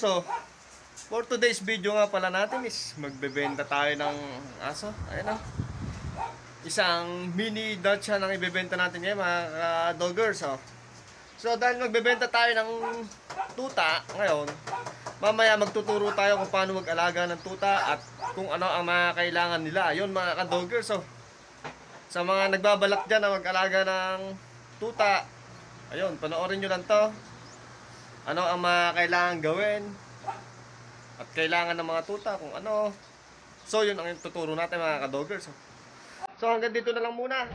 So, for today's video nga pala natin is magbebenta tayo ng aso. Ayan o. Isang mini Dachshund ang ibebenta natin ngayon mga doggers. So, dahil magbebenta tayo ng tuta ngayon, mamaya magtuturo tayo kung paano mag-alaga ng tuta at kung ano ang mga kailangan nila. Ayun mga ka-doggers. So, sa mga nagbabalak dyan na mag-alaga ng tuta, ayun, panoorin nyo lang to. Ano ang mga kailangan gawin at kailangan ng mga tuta kung ano. So yun ang tuturo natin mga ka-doggers. So hanggang dito na lang muna.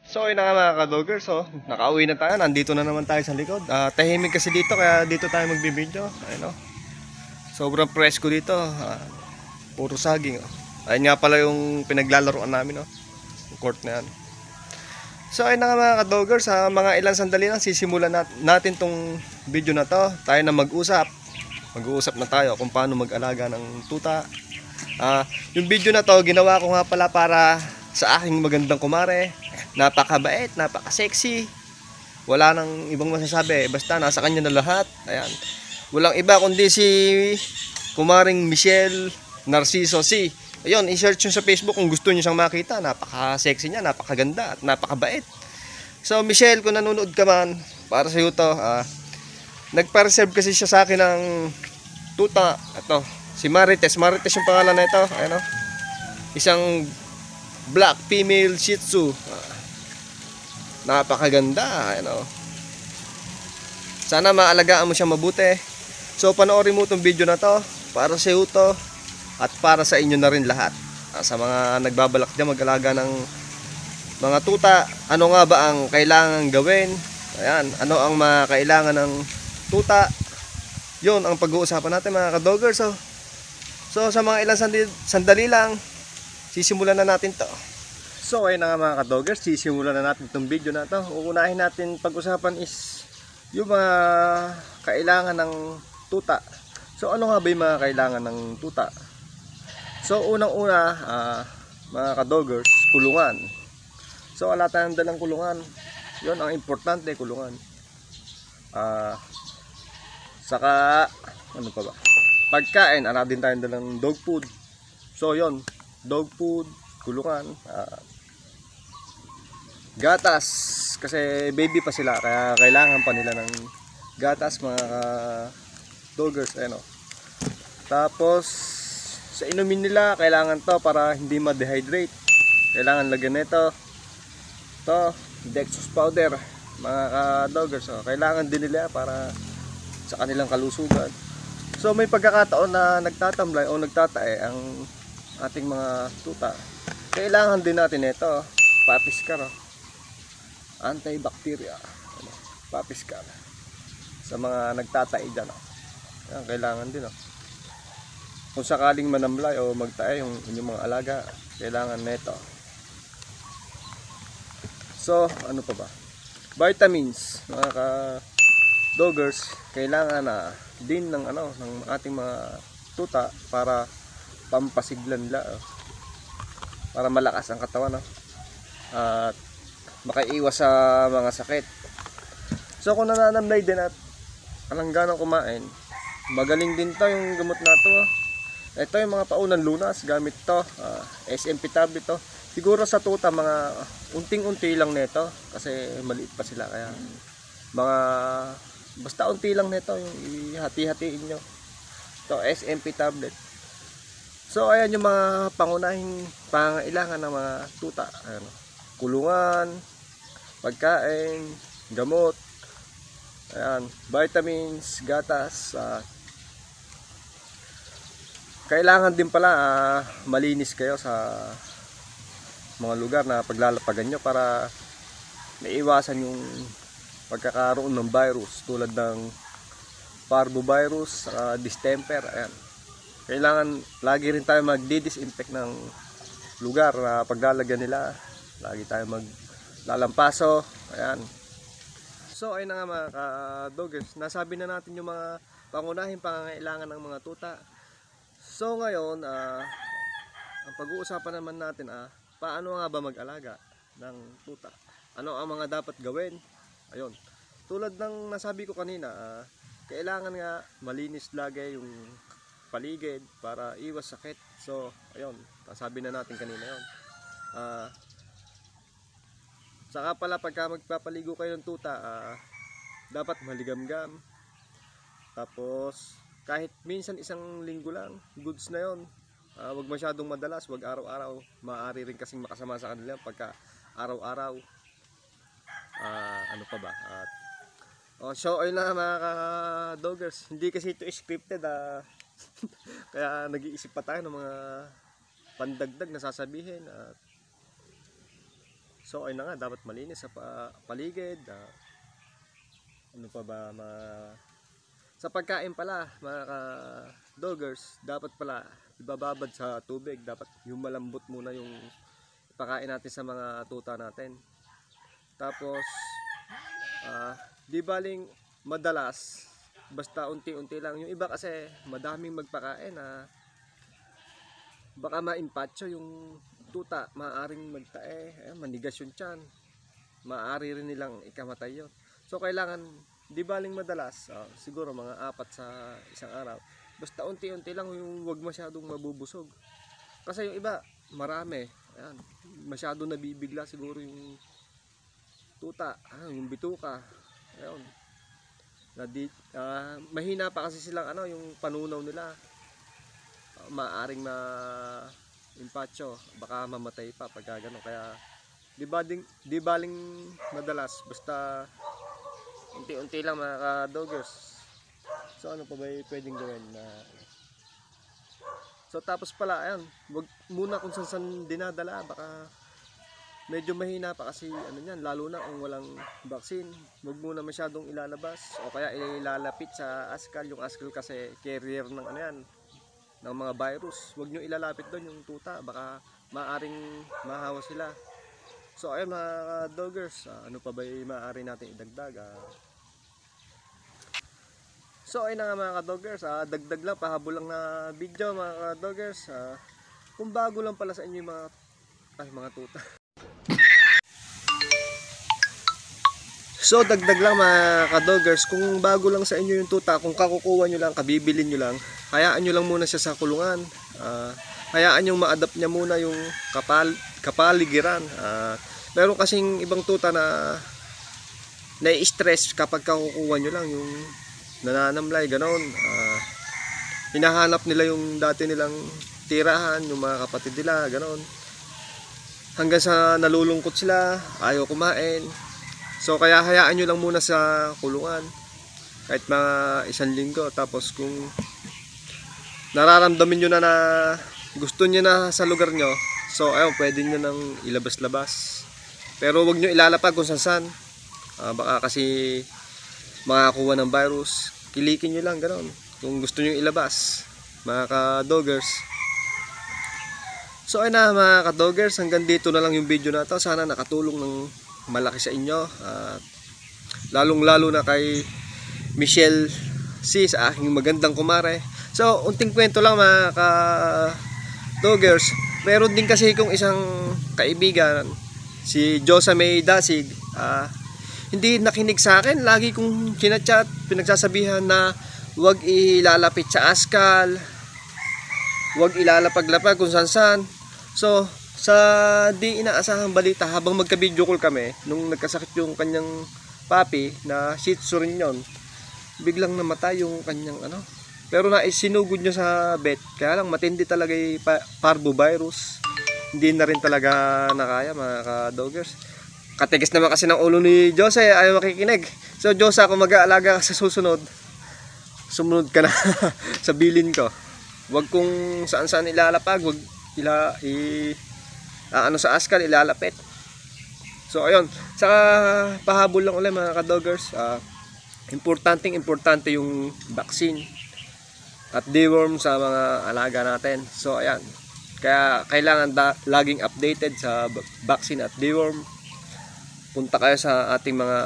So yun na nga mga ka-doggers, so nakauwi na tayo, nandito na naman tayo sa likod. Tahimik kasi dito kaya dito tayo magbibideo. Ayun o. Sobrang presko dito. Puro saging. Ayun nga pala yung pinaglalaroan namin o. Yung court na yan. So ayun na nga mga ka-doggers, mga ilang sandali lang sisimulan natin tong video na to. Tayo na mag-usap. Mag-uusap na tayo kung paano mag-alaga ng tuta. Yung video na to ginawa ko nga pala para sa aking magandang kumare. Napakabait, napaka-sexy. Wala nang ibang masasabi. Basta nasa kanya na lahat. Ayan. Walang iba kundi si kumaring Michelle Narciso C. Ayun, i-search nyo sa Facebook kung gusto nyo siyang makita. Napaka-sexy niya, napakaganda at napakabait. So Michelle, kung nanonood ka man, para sa iyo to. Nagpa-reserve kasi siya sa akin ng tuta. Ito, si Marites. Marites yung pangalan na ito. Ayan o. Isang black female Shih Tzu. Napakaganda, ano. Sana maalagaan mo siya mabuti. So panoorin mo itong video na to. Para sa iyo to at para sa inyo na rin lahat. Sa mga nagbabalak dyan mag-alaga ng mga tuta, ano nga ba ang kailangan gawin? Ayan, ano ang mga kailangan ng tuta? Yun ang pag-uusapan natin mga ka-doggers. So sa mga ilang sandali lang, sisimulan na natin to. So ayun na nga mga ka-doggers, sisimulan na natin itong video na to. Uunahin natin pag-usapan is yung mga kailangan ng tuta. So ano nga ba yung mga kailangan ng tuta? So unang-una, mga ka-doggers, kulungan. So wala tayong dalang kulungan. Yun ang importante, kulungan. Saka ano pa ba? Pagkain, ala din tayong dalang dog food. So yun, dog food, kulungan, gatas, kasi baby pa sila kaya kailangan pa nila ng gatas mga doggers. Ano. Tapos sa inumin nila kailangan to para hindi ma-dehydrate. Kailangan lagyan nito to dextrose powder mga doggers. Kailangan din nila para sa kanilang kalusugan. So may pagkakataon na nagtatamlay o nagtatae ang ating mga tuta. Kailangan din natin ito, Papiscar. Antibacteria, Papiscar. Sa mga nagtatae dyan. Yan, kailangan din. Kung sakaling manamlay o magtae yung inyong mga alaga, kailangan nito. So, ano pa ba? Vitamins, mga ka-doggers, kailangan na din ng ng ating mga tuta para pampasiglan nila, para malakas ang katawan, at makaiwas sa mga sakit. So kung nananamlay din at alangganang kumain, magaling din to yung gamot na to. Ito yung mga paunang lunas, gamit to, SMP tablet to. Siguro sa tuta mga unting-unti lang nito kasi maliit pa sila, kaya mga basta unti lang nito yung ihati-hatiin nyo. To SMP tablet. So ayan yung mga pangunahing pangailangan ng mga tuta. Kulungan, pagkain, gamot, Ayan, vitamins, gatas. Kailangan din pala malinis kayo sa mga lugar na paglalapagan nyo para maiwasan yung pagkakaroon ng virus tulad ng parvovirus, distemper. Ayan. Kailangan lagi rin tayo magdi-disinfect ng lugar na paglalagyan nila. Lagi tayo maglalampaso. Ayan. So ayun na nga mga ka-doggers, nasabi na natin yung mga pangunahing pangangailangan ng mga tuta. So ngayon, ang pag-uusapan naman natin paano nga ba mag-alaga ng tuta? Ano ang mga dapat gawin? Ayun. Tulad ng nasabi ko kanina, kailangan nga malinis lagi yung paligid para iwas sakit. So ayun, nasabi na natin kanina yun. Saka pala pagka magpapaligo kayo ng tuta, dapat maligamgam. Tapos kahit minsan isang linggo lang, goods na yon. Wag masyadong madalas, wag araw-araw. Maaari rin kasing makasama sa kanila pagka araw-araw. Ano pa ba? So ayun na mga ka-doggers, hindi kasi ito scripted. Kaya nag-iisip pa tayo ng mga pandagdag na sasabihin. So ayun na nga, dapat malinis sa paligid. Ano pa ba? Sa pagkain pala mga ka-doggers, dapat pala ibababad sa tubig. Dapat yung malambot muna yung ipakain natin sa mga tuta natin. Tapos di baling madalas, basta unti-unti lang. Yung iba kasi madaming magpakain, baka ma-impatcho yung tuta, maaaring magtae, manigas yung tiyan, maaari rin nilang ikamatay yun. So kailangan di baling madalas, siguro mga 4 sa isang araw, basta unti-unti lang, yung wag masyadong mabubusog. Kasi yung iba marami, ayan, masyado nabibigla siguro yung tuta, yung bituka. Ayun, mahina pa kasi silang yung panunaw nila, maaring impatcho, baka mamatay pa pagka gano'n. Kaya di baling madalas, basta unti-unti lang mga ka-doggers. So ano pa ba pwedeng gawin so tapos pala, ayan, wag muna kung saan dinadala, baka medyo mahina pa kasi yan, lalo na kung walang vaccine. Wag muna masyadong ilalabas o kaya ilalapit sa askal. Yung askal kasi carrier ng ng mga virus. Wag nyo ilalapit doon yung tuta, baka maaring mahawa sila. So ayun mga doggers, ano pa ba yung maaari natin idagdag? So ayun na nga mga doggers, dagdag lang, pahabol lang na video mga doggers. Kung bago lang pala sa inyo yung mga tuta. So dagdag lang mga ka-doggers, kung bago lang sa inyo yung tuta, kung kakukuha nyo lang, kabibilin nyo lang, hayaan nyo lang muna siya sa kulungan. Hayaan nyo ma-adapt niya muna yung kapaligiran. Meron kasing ibang tuta na nai-stress kapag kakukuha nyo lang, yung nananamlay, ganon. Hinahanap nila yung dati nilang tirahan, yung mga kapatid nila, ganon. Hanggang sa nalulungkot sila, ayaw kumain. So kaya hayaan nyo lang muna sa kulungan kahit mga 1 linggo. Tapos kung nararamdamin nyo na gusto nyo na sa lugar nyo, so ayun, pwede nyo nang ilabas-labas. Pero wag nyo ilalapag kung saan. Baka kasi makakuha ng virus. Kilikin nyo lang, gano'n, kung gusto nyo ilabas mga ka-doggers. So ayun na mga ka-doggers, hanggang dito na lang yung video na to. Sana nakatulong ng malaki sa inyo, lalong lalo na kay Michelle C, sa aking magandang kumare. So unting kwento lang mga ka-doggers, meron din kasi kong isang kaibigan, si Josa May Dasig, hindi nakinig sa akin. Lagi kong chinachat, pinagsasabihan na huwag ilalapit sa askal, huwag ilalapag-lapag kung saan-saan. So sa di inaasahang balita, habang magka-video call kami, nung nagkasakit yung kanyang papi na Shih Tzu rin yun, biglang namatay yung kanyang pero sinugod niya sa vet. Kaya lang matindi talaga yung parvovirus, hindi na rin talaga nakaya mga ka-doggers. Katigas naman kasi ng ulo ni Jose, ayaw makikinig. So Jose, kung mag-aalaga ka sa susunod, sumunod ka na sa bilin ko. Huwag kung saan-saan ilalapag, huwag ano sa askal, ilalapit. So ayun, saka pahabol lang ulit mga ka-doggers. Importante yung vaccine at deworm sa mga alaga natin. So ayan, kaya kailangan laging updated sa vaccine at deworm. Punta kayo sa ating mga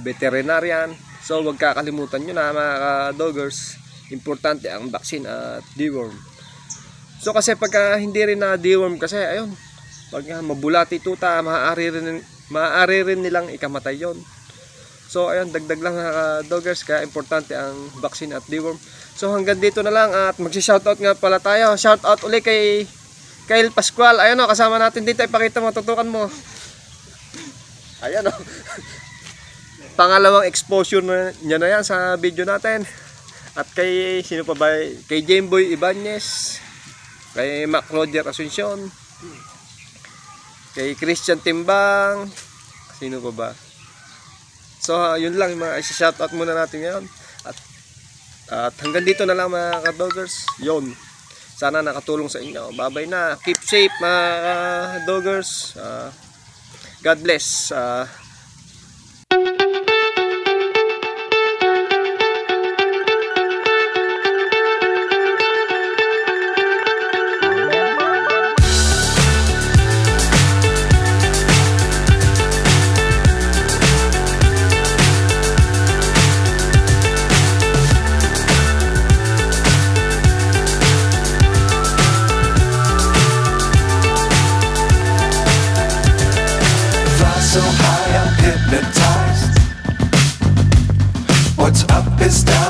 veterinarian. So huwag kakalimutan nyo na mga ka-doggers, importante ang vaccine at deworm. So kasi pagka hindi rin na deworm kasi ayun, pag mabulati tuta, maaari rin nilang ikamatay yon. So ayun, dagdag lang mga ka-doggers, kaya importante ang vaccine at deworm. So hanggang dito na lang at magsi-shoutout nga pala tayo. Shoutout ulit kay Kyle Pascual. Ayun o, kasama natin dito, ipakita mo, tutukan mo. Ayan o. Pangalawang exposure niya na yan sa video natin. At kay, sino pa ba? Kay Jameboy Ibanez, kay Mac Roger Asuncion, kay Christian Timbang, sino pa ba? So yun lang yung mga isa-shoutout muna natin ngayon. At hanggang dito na lang mga ka-doggers. Yun. Sana nakatulong sa inyo. Bye-bye na. Keep safe mga doggers. God bless. So high I'm hypnotized. What's up is down.